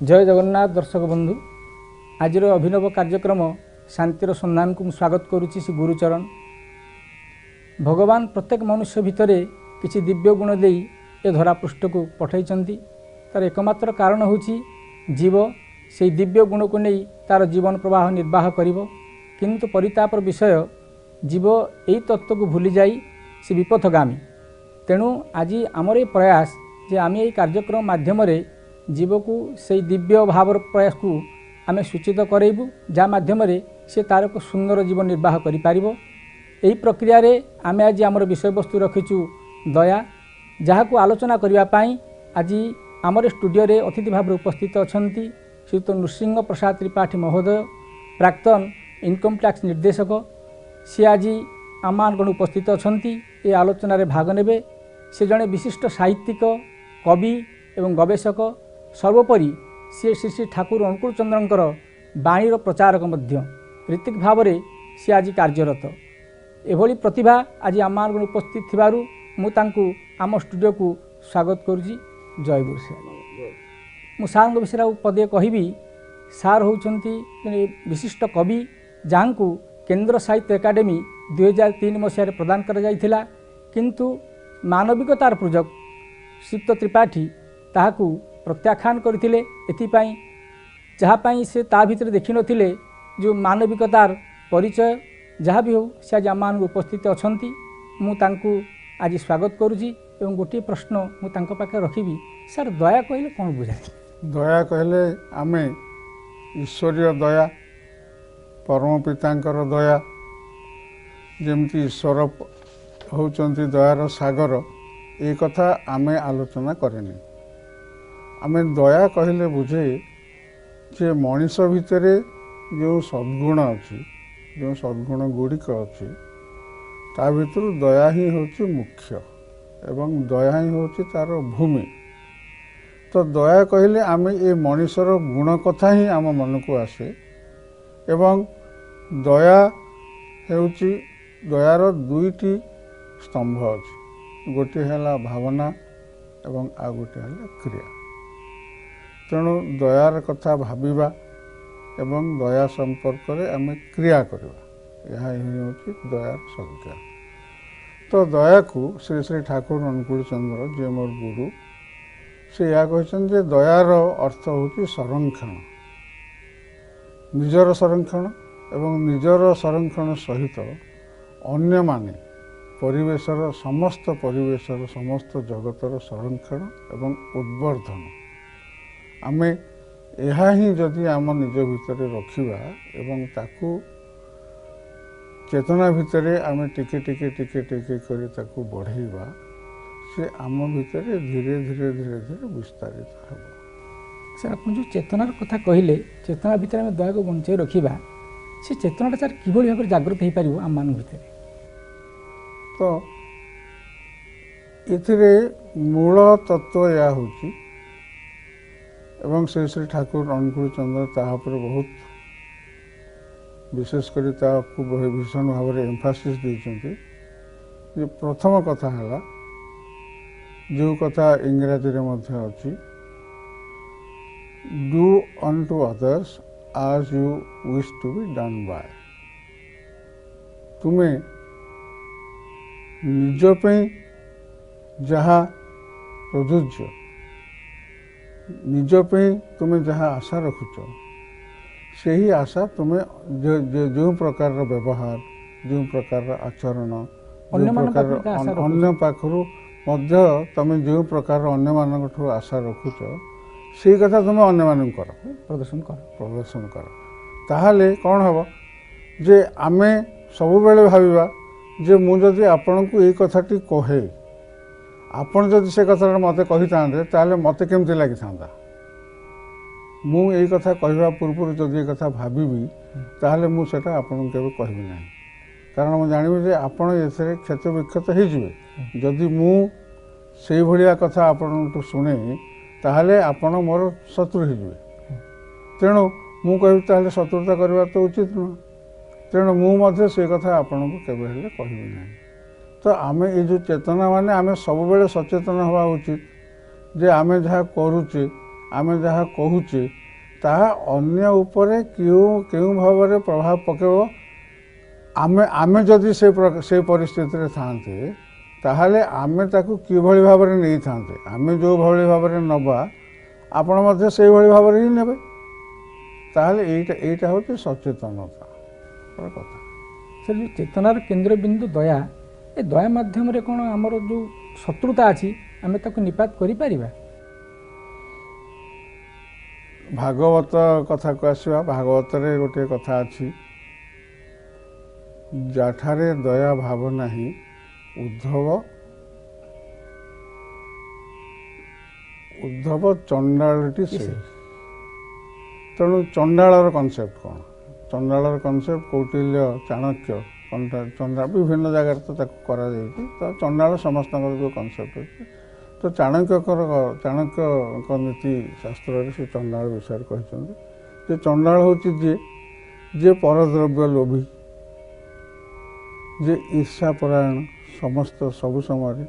जय जगन्नाथ दर्शक बंधु आज अभिनव कार्यक्रम शांतिर सन्धान को स्वागत करुच्ची श्री गुरुचरण। भगवान प्रत्येक मनुष्य भितर किसी दिव्य गुण दे ए धरापृष्ठ को पठाई तार एकमात्र कारण होची जीव से दिव्य गुण को नहीं तार जीवन प्रवाह निर्वाह करिवो। किंतु परितापर विषय जीव यही तत्व को भूली जाई से विपथगामी। तेणु आज आमर ये प्रयास जे आम ये कार्यक्रम माध्यम जीव को से दिव्य भाव प्रयास को आम सूचित करेबू जहाँ मध्यम से तार एक सुंदर जीवन निर्वाह करें। यही प्रक्रिया रे आम आज आमर विषय वस्तु रखीचु दया, जहाँ को आलोचना करने आज आमर स्टूडियो रे अतिथि भाव उपस्थित अच्छा श्रीयुत नृसिंह प्रसाद त्रिपाठी महोदय, प्राक्तन इनकम टैक्स निर्देशक। सी आज आम उपस्थित अच्छा ये आलोचन भाग ने। से जड़े विशिष्ट साहित्यिक, कवि एवं गवेषक, सर्वोपरि सी श्री श्री ठाकुर अनुकूल चंद्रंकर बाणीर प्रचारक रीतिक भाव में सी आज कार्यरत। एभली प्रतिभा आज आम उपस्थित थिबारु मुझे आम स्टूडियो को स्वागत करुँची। जय गुरु सार। मु सार विषय पदे कहबी। सार होउछंती विशिष्ट कवि जहाँ को केंद्र साहित्य एकाडेमी 2003 मसीह प्रदान कर जाइथिला, किंतु मानविकतार पूजक श्रीयुत त्रिपाठी ताहाकू प्रत्याख्यान करथिले। एथिपाई जहाँपाई से ता भितर देखि नथिले जो मानविकतार परिचय जहाँ भी हो से आज आम उपस्थित अछंती। मु तांकू आज स्वागत करुँची एवं गोटे प्रश्न मु तांको पाखे रखिबी। सर दया कहले कौन बुझाए? दया कहले आमे ईश्वरीय दया, परम पितांकर दया, जेमती ईश्वर होउचंती दयार सागर, ए कथा आमे आलोचना करेनी। आमे दया कहले बुझे जे मनीष भितर जो सद्गुण अच्छी, जो सद्गुण गुड़िक अच्छी, ता भितर दया ही होची मुख्य एवं दया ही होची तार भूमि। तो दया कहले आमे ए मनीषर गुण कथा ही आम मन को आसे। एवं दया हेउची दयार दुईटी स्तंभ अच्छी, गोटे है भावना एवं आ गोटे है क्रिया। तेणु दयार कथा भाविबा एवं दया संपर्क में आम क्रिया करवा, यह हूँ दयार संज्ञा। तो दया को श्री श्री ठाकुर अनुकूल चंद्र जे मोर गुरु से या कहते दयार अर्थ हूँ संरक्षण, निजर संरक्षण एवं निजर संरक्षण सहित अन्य माने परिवेशर समस्त जगतर संरक्षण एवं उद्वर्धन। आमे यह ही जदि आम निज भितर रखिबा एवं ताकू चेतना भितर आमे टिके टिके टिके टिके करी ताकू बढ़ेबा, से आम भितर धीरे धीरे धीरे धीरे विस्तारित हो। सर आप जो चेतनार कथा कहले, चेतना भितर आम दया को बंचाई रखिबा, से चेतनाटा सर किभली भाव जागृत हो पार आम मान भितर? तो इथिरे मूल तत्व या होची एवं श्री श्री ठाकुर अनुकूल चंद्र तापर बहुत विशेषकर भीषण भाव में एम्फासिस देइछन्ति। प्रथम कथा है जो कथा इंग्राजी रे मध्य अछि, do unto others as you wish to be done by। तुम्हें निज पे जहाँ प्रযোज्य, निज पे तुम्हें जहाँ आशा रखुच, से ही आशा तुम्हें जो प्रकार व्यवहार, जो प्रकार आचरण, अन्य पाखरु मध्य तमें जो प्रकार अन्य मानक आशा रखुच, से कथा तुम अन्य मान कर प्रदर्शन कर। ताहले कौन हम जे आमे सब बेले भाविबा जे मु जदि आपण को ये कथाटी कहे, आपण जदि से कथा मते कही थांते ताहले मते केमति लागि थांता। मु ये कथा कहवा पूर्व जदि ये कथा भाबिबी ताहले मु सेटा आपण केबे कहबी नाही, कारण मु जानिबी जे आपण एथरे क्षत विक्षत हे जिवे। जदि मु सेई भलिया कथा आपण तो सुने ताहले आपण मोर शत्रु हे जिवे। तेणु मु कहबी ताहले शत्रुता करबा तो उचित न। तेणु मु से कथा आपण को केबे हेले कहबी नाही। तो आमे ये जो चेतना माने आमे सब बेले सचेतन हवा उचित जे आमे जहाँ करूचे ଆମେ ଯାହା କହୁଛେ ତାହା ଅନ୍ୟ ଉପରେ କେଉଁ ଭାବରେ ପ୍ରଭାବ ପକାଇବ ଆମେ ଯଦି ସେ ପରିସ୍ଥିତିରେ ଥାନ୍ତେ ତାହେଲେ ଆମେ ତାକୁ କିଭଳି ଭାବରେ ନେଇଥାନ୍ତେ। ଆମେ ଯେଉଁଭଳି ଭାବରେ ନେବା ଆପଣ ମଧ୍ୟ ସେଇଭଳି ଭାବରେ ହିଁ ନେବେ। ତାହେଲେ ଏଇଟା ହେଉଛି ସଚେତନତାର କଥା। ସେ ଯେଉଁ ଚେତନାର କେନ୍ଦ୍ରବିନ୍ଦୁ ଦୟା, ଏ ଦୟା ମାଧ୍ୟମରେ କ'ଣ ଆମର ଯେଉଁ ଶତ୍ରୁତା ଅଛି ଆମେ ତାକୁ ନିପାତ କରିପାରିବା? ଭାଗବତ କଥାକୁ ଆସିବା। ଭାଗବତରେ ଗୋଟିଏ କଥା ଅଛି, ଯାଠାରେ ଦୟା ଭାବ ନାହିଁ ଉଦ୍ଧବ ଚଣ୍ଡାଳଟି ସେ। ତେଣୁ ଚଣ୍ଡାଳର କନସେପ୍ଟ କ'ଣ? ଚଣ୍ଡାଳର କନସେପ୍ଟ କୌଟିଲ୍ୟ, ଚାଣକ୍ୟ, ଚଣ୍ଡାଳ ବିଭିନ୍ନ ଜାଗାରେ ତ ତାକୁ କରାଯାଇଛି। ତ ଚଣ୍ଡାଳ ସମସ୍ତଙ୍କର ଯେଉଁ କନସେପ୍ଟ ଅଛି, ତ ଚାଣକ୍ୟଙ୍କ ନୀତି ଶାସ୍ତ୍ରରେ ସେ ଚଣ୍ଡାଳ ବିଷୟରେ କହିଛନ୍ତି ଯେ ଚଣ୍ଡାଳ ହେଉଛି ଯିଏ ପରଦ୍ରବ୍ୟ ଲୋଭୀ, ଯିଏ ଈର୍ଷାପରାୟଣ ସବୁ ସମୟରେ,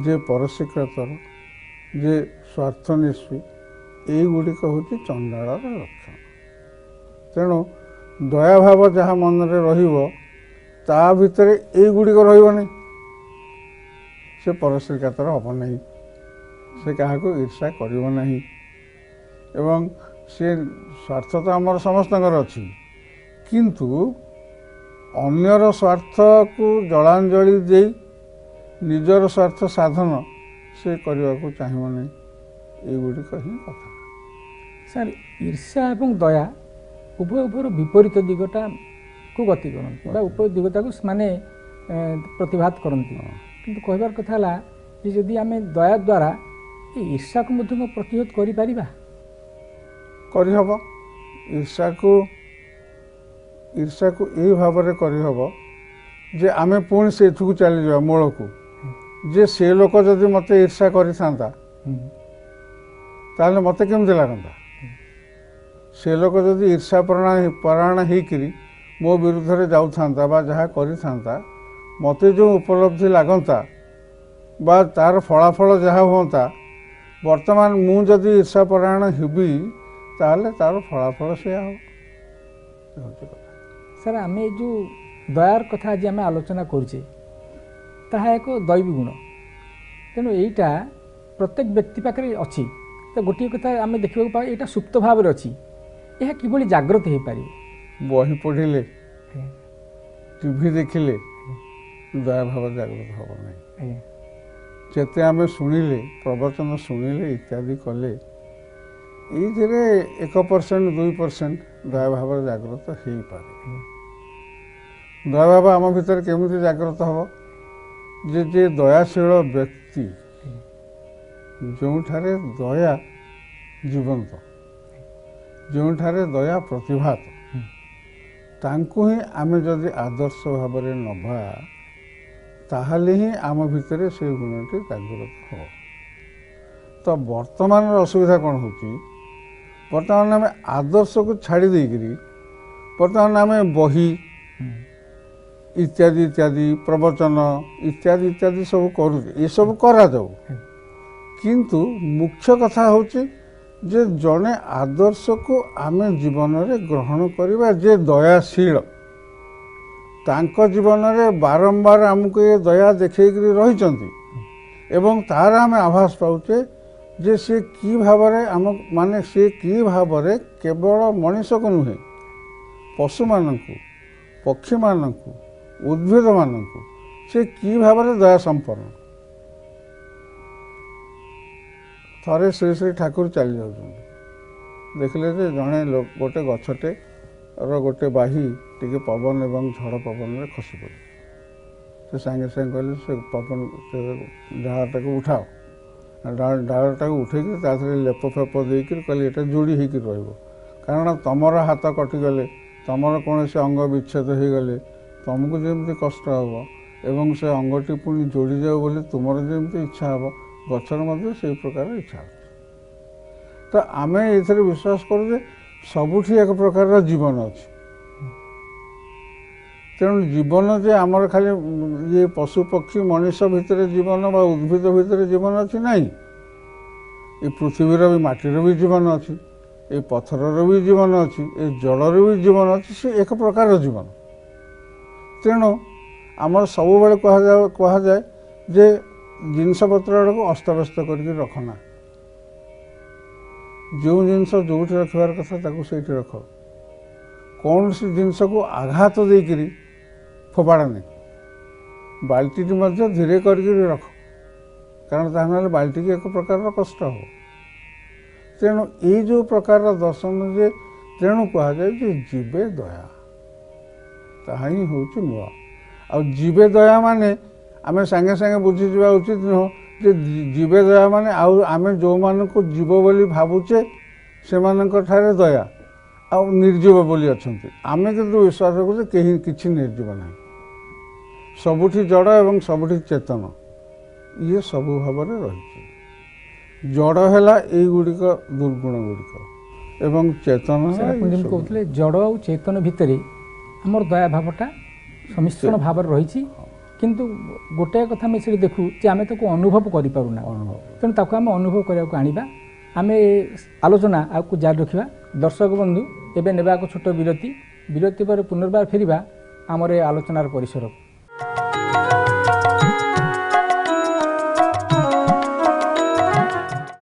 ଯିଏ ପରଶୀକ୍ରତର, ଯିଏ ସ୍ୱାର୍ଥନିଷ୍ଠୀ, ଏଇଗୁଡ଼ିକ ହେଉଛି ଚଣ୍ଡାଳର ଲକ୍ଷଣ। ତେଣୁ ଦୟାଭାବ ଯାହା ମନରେ ରହିବ ତା ଭିତରେ ଏଇଗୁଡ଼ିକ ରହିବନି। ସେ ପରଶ୍ରୀକାତର ହେବ ନାହିଁ, ସେ କାହାକୁ ଈର୍ଷା କରିବ ନାହିଁ, ଏବଂ ସେ ସ୍ୱାର୍ଥ ତ ଆମର ସମସ୍ତଙ୍କର ଅଛି, କିନ୍ତୁ ଅନ୍ୟର ସ୍ୱାର୍ଥକୁ ଜଳାଞ୍ଜଳି ଦେଇ ନିଜର ସ୍ୱାର୍ଥ ସାଧନ ସେ କରିବାକୁ ଚାହିଁବ ନାହିଁ। ଏଇଗୁଡ଼ିକ ହିଁ କଥା। ସାର୍, ଈର୍ଷା ଏବଂ ଦୟା ଉଭୟର ବିପରୀତ ଦିଗଟାକୁ ଗତି କରନ୍ତି ବା ଉଭୟ ଦିଗଟାକୁ ସେମାନେ ପ୍ରତିଭାତ କରନ୍ତି। କିନ୍ତୁ କହିବାର କଥା ହେଲା ଯେ ଯଦି ଆମେ ଦୟା ଦ୍ୱାରା ଏ ଈର୍ଷାକୁ ମଧ୍ୟ ପ୍ରତିରୋଧ କରିପାରିବା? କରିହେବ। ଈର୍ଷାକୁ ଏଇ ଭାବରେ କରିହେବ ଯେ ଆମେ ପୁଣି ସେଇଠିକୁ ଚାଲିଯିବା ମୂଳକୁ, ଯେ ସେ ଲୋକ ଯଦି ମୋତେ ଈର୍ଷା କରିଥାନ୍ତା ତାହେଲେ ମୋତେ କେମିତି ଲାଗନ୍ତା। ସେ ଲୋକ ଯଦି ଈର୍ଷା ପରାୟଣ ହେଇକିରି ମୋ ବିରୁଦ୍ଧରେ ଯାଉଥାନ୍ତା ବା ଯାହା କରିଥାନ୍ତା, ମୋତେ ଯେଉଁ ଉପଲବ୍ଧି ଲାଗନ୍ତା ବା ତା'ର ଫଳାଫଳ ଯାହା ହୁଅନ୍ତା, ବର୍ତ୍ତମାନ ମୁଁ ଯଦି ଈର୍ଷା ପରାୟଣ ହେବି ତାହେଲେ ତା'ର ଫଳାଫଳ ସେୟା ହେବ। ସାର୍, ଆମେ ଏ ଯେଉଁ ଦୟାର କଥା ଆଜି ଆମେ ଆଲୋଚନା କରୁଛେ ତାହା ଏକ ଦୈବୀ ଗୁଣ। ତେଣୁ ଏଇଟା ପ୍ରତ୍ୟେକ ବ୍ୟକ୍ତି ପାଖରେ ଅଛି। ତ ଗୋଟିଏ କଥା ଆମେ ଦେଖିବାକୁ ପାଉ, ଏଇଟା ସୁପ୍ତ ଭାବରେ ଅଛି। ଏହା କିଭଳି ଜାଗ୍ରତ ହୋଇପାରିବ? ବହି ପଢ଼ିଲେ, ଟିଭି ଦେଖିଲେ ଦୟାଭାବ ଜାଗ୍ରତ ହେବ ନାହିଁ। ଯେତେ ଆମେ ଶୁଣିଲେ, ପ୍ରବଚନ ଶୁଣିଲେ ଇତ୍ୟାଦି କଲେ, ଏଇଥିରେ 1% 2% ଦୟାଭାବ ଜାଗ୍ରତ ହେଇପାରେ। ଦୟାଭାବ ଆମ ଭିତରେ କେମିତି ଜାଗ୍ରତ ହେବ? ଯେ ଦୟାଶୀଳ ବ୍ୟକ୍ତି, ଯେଉଁଠାରେ ଦୟା ଜୀବନ୍ତ, ଯେଉଁଠାରେ ଦୟା ପ୍ରତିଭାତ, ତାଙ୍କୁ ହିଁ ଆମେ ଯଦି ଆଦର୍ଶ ଭାବରେ ନେବା ତାହେଲେ ହିଁ ଆମ ଭିତରେ ସେ ଗୁଣଟି ଜାଗ୍ରତ ହେବ। ତ ବର୍ତ୍ତମାନର ଅସୁବିଧା କ'ଣ ହେଉଛି? ବର୍ତ୍ତମାନ ଆମେ ଆଦର୍ଶକୁ ଛାଡ଼ି ଦେଇକରି ବର୍ତ୍ତମାନ ଆମେ ବହି ଇତ୍ୟାଦି ପ୍ରବଚନ ଇତ୍ୟାଦି ସବୁ କରୁଛେ। ଏସବୁ କରାଯାଉ, କିନ୍ତୁ ମୁଖ୍ୟ କଥା ହେଉଛି ଯେ ଜଣେ ଆଦର୍ଶକୁ ଆମେ ଜୀବନରେ ଗ୍ରହଣ କରିବା, ଯେ ଦୟାଶୀଳ, ତାଙ୍କ ଜୀବନରେ ବାରମ୍ବାର ଆମକୁ ଏ ଦୟା ଦେଖେଇକରି ରହିଛନ୍ତି ଏବଂ ତାର ଆମେ ଆଭାସ ପାଉଛେ ଯେ ସେ କି ଭାବରେ ସେ କି ଭାବରେ କେବଳ ମଣିଷକୁ ନୁହେଁ, ପଶୁମାନଙ୍କୁ, ପକ୍ଷୀମାନଙ୍କୁ, ଉଦ୍ଭିଦମାନଙ୍କୁ ସେ କି ଭାବରେ ଦୟା ସମ୍ପନ୍ନ। ଥରେ ଶ୍ରୀ ଶ୍ରୀ ଠାକୁର ଚାଲି ଯାଉଛନ୍ତି, ଦେଖିଲେ ଯେ ଜଣେ ଗୋଟେ ଗଛଟେ ଗୋଟେ ବାହି ଟିକେ ପବନ ଏବଂ ଝଡ଼ ପବନରେ ଖସି ପଡ଼ିଲା। ସେ ସାଙ୍ଗେ ସାଙ୍ଗେ କହିଲେ ସେ ଡାଳଟାକୁ ଉଠାଅ। ଡାଳଟାକୁ ଉଠେଇକି ତା ଦେହରେ ଲେପ ଫେପ ଦେଇକରି କହିଲେ ଏଇଟା ଯୋଡ଼ି ହେଇକି ରହିବ, କାରଣ ତମର ହାତ କଟିଗଲେ, ତମର କୌଣସି ଅଙ୍ଗ ବିଚ୍ଛେଦ ହେଇଗଲେ ତମକୁ ଯେମିତି କଷ୍ଟ ହେବ ଏବଂ ସେ ଅଙ୍ଗଟି ପୁଣି ଯୋଡ଼ିଯାଉ ବୋଲି ତୁମର ଯେମିତି ଇଚ୍ଛା ହେବ, ଗଛର ମଧ୍ୟ ସେଇ ପ୍ରକାର ଇଚ୍ଛା ହେଉଛି। ତ ଆମେ ଏଥିରେ ବିଶ୍ୱାସ କରୁ ଯେ ସବୁଠି ଏକ ପ୍ରକାରର ଜୀବନ ଅଛି। ତେଣୁ ଜୀବନ ଯେ ଆମର ଖାଲି ପଶୁ ପକ୍ଷୀ ମଣିଷ ଭିତରେ ଜୀବନ ବା ଉଦ୍ଭିଦ ଭିତରେ ଜୀବନ ଅଛି ନାହିଁ, ଏ ପୃଥିବୀର ବି ମାଟିର ବି ଜୀବନ ଅଛି, ଏ ପଥରର ବି ଜୀବନ ଅଛି, ଏ ଜଳର ବି ଜୀବନ ଅଛି, ସେ ଏକ ପ୍ରକାର ଜୀବନ। ତେଣୁ ଆମର ସବୁବେଳେ କୁହାଯାଏ ଯେ ଜିନିଷପତ୍ର ଗୁଡ଼ାକୁ ଅସ୍ତବ୍ୟସ୍ତ କରିକି ରଖନା, ଯେଉଁ ଜିନିଷ ଯେଉଁଠି ରଖିବାର କଥା ତାକୁ ସେଇଠି ରଖ, କୌଣସି ଜିନିଷକୁ ଆଘାତ ଦେଇକରି ଫୋପାଡ଼ାନି, ବାଲ୍ଟିଟି ମଧ୍ୟ ଧୀରେ କରିକି ରଖ, କାରଣ ତାହା ନହେଲେ ବାଲ୍ଟିକି ଏକ ପ୍ରକାରର କଷ୍ଟ ହେବ। ତେଣୁ ଏଇ ଯେଉଁ ପ୍ରକାରର ଦର୍ଶନ ଯେ ତେଣୁ କୁହାଯାଏ ଯେ ଜୀବେ ଦୟା, ତାହା ହିଁ ହେଉଛି ମୂଳ। ଆଉ ଜୀବେ ଦୟା ମାନେ ଆମେ ସାଙ୍ଗେ ସାଙ୍ଗେ ବୁଝିଯିବା ଉଚିତ ନୁହଁ ଯେ ଜୀବେ ଦୟା ମାନେ ଆଉ ଆମେ ଯେଉଁମାନଙ୍କୁ ଜୀବ ବୋଲି ଭାବୁଛେ ସେମାନଙ୍କଠାରେ ଦୟା, ଆଉ ନିର୍ଜୀବ ବୋଲି ଅଛନ୍ତି। ଆମେ କିନ୍ତୁ ବିଶ୍ୱାସ କରୁଛେ କେହି କିଛି ନିର୍ଜୀବ ନାହିଁ, ସବୁଠି ଜଡ଼ ଏବଂ ସବୁଠି ଚେତନ, ଇଏ ସବୁ ଭାବରେ ରହିଛି। ଜଡ଼ ହେଲା ଏଇଗୁଡ଼ିକ ଦୁର୍ଗୁଣ ଗୁଡ଼ିକ ଏବଂ ଚେତନ ଯେମିତି କହୁଥିଲେ ଜଡ଼ ଆଉ ଚେତନ ଭିତରେ ଆମର ଦୟା ଭାବଟା ସମିଶ୍ରଣ ଭାବରେ ରହିଛି। କିନ୍ତୁ ଗୋଟାଏ କଥା ଆମେ ସେଠି ଦେଖୁ ଯେ ଆମେ ତାକୁ ଅନୁଭବ କରିପାରୁନା, ତେଣୁ ତାକୁ ଆମେ ଅନୁଭବ କରିବାକୁ ଆଣିବା। ଆମେ ଆଲୋଚନା ଆଗକୁ ଜାରି ରଖିବା। ଦର୍ଶକ ବନ୍ଧୁ, ଏବେ ନେବା ଏକ ଛୋଟ ବିରତି ପରେ ପୁନର୍ବାର ଫେରିବା ଆମର ଏ ଆଲୋଚନାର ପରିସରକୁ।